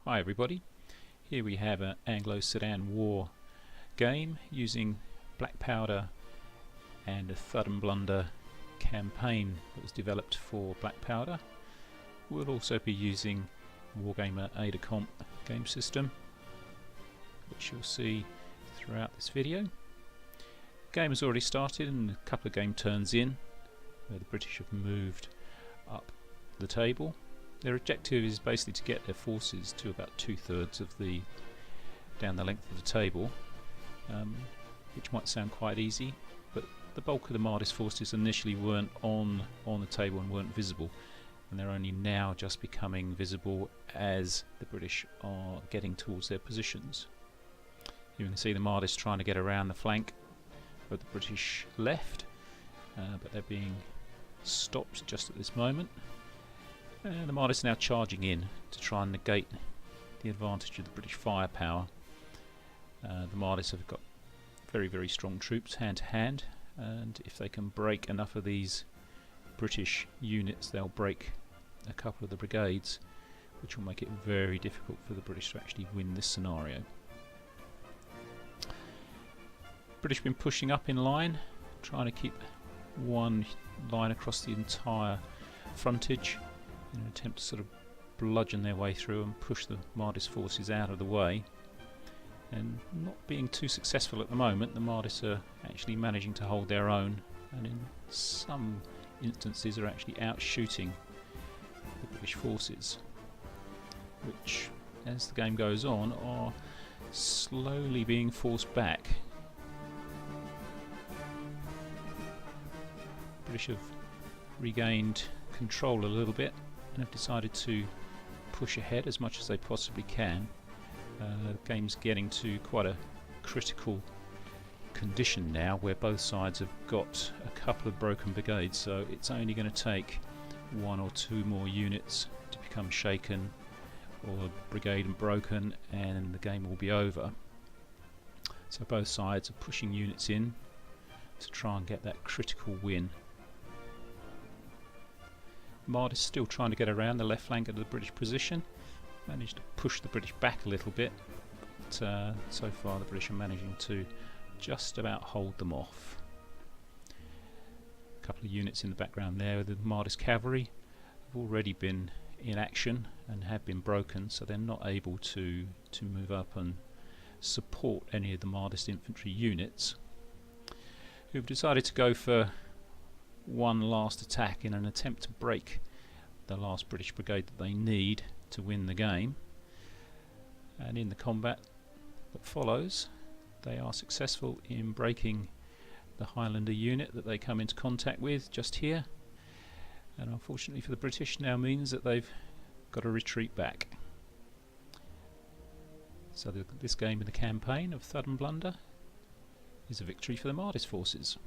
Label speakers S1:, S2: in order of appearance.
S1: Hi everybody, here we have an Anglo-Sudan war game using black powder and a Thud and Blunder campaign that was developed for black powder. We'll also be using Wargamer Ada Comp game system, which you'll see throughout this video. The game has already started and a couple of game turns in where the British have moved up the table. Their objective is basically to get their forces to about 2/3 of down the length of the table, which might sound quite easy, but the bulk of the Mahdi's forces initially weren't on the table and weren't visible, and they're only now just becoming visible as the British are getting towards their positions. You can see the Mahdi's trying to get around the flank of the British left, but they're being stopped just at this moment. The Mahdi's now charging in to try and negate the advantage of the British firepower. The Mahdi's have got very, very strong troops hand to hand, and if they can break enough of these British units, they'll break a couple of the brigades, which will make it very difficult for the British to actually win this scenario. British have been pushing up in line, trying to keep one line across the entire frontage in an attempt to sort of bludgeon their way through and push the Mahdi's forces out of the way, and not being too successful at the moment. The Mahdi's are actually managing to hold their own, and in some instances are actually outshooting the British forces, which, as the game goes on, are slowly being forced back. British have regained control a little bit and have decided to push ahead as much as they possibly can. The game's getting to quite a critical condition now, where both sides have got a couple of broken brigades, so it's only going to take one or two more units to become shaken or a brigade and broken, and the game will be over. So both sides are pushing units in to try and get that critical win. Mahdi's still trying to get around the left flank of the British position, managed to push the British back a little bit, but so far the British are managing to just about hold them off. A couple of units in the background there, the Mahdi's cavalry have already been in action and have been broken, so they're not able to move up and support any of the Mahdi's infantry units, who've decided to go for one last attack in an attempt to break the last British brigade that they need to win the game. And in the combat that follows, they are successful in breaking the Highlander unit that they come into contact with just here, and unfortunately for the British now means that they've got to retreat back. So this game in the campaign of Thud and Blunder is a victory for the Mahdi's forces.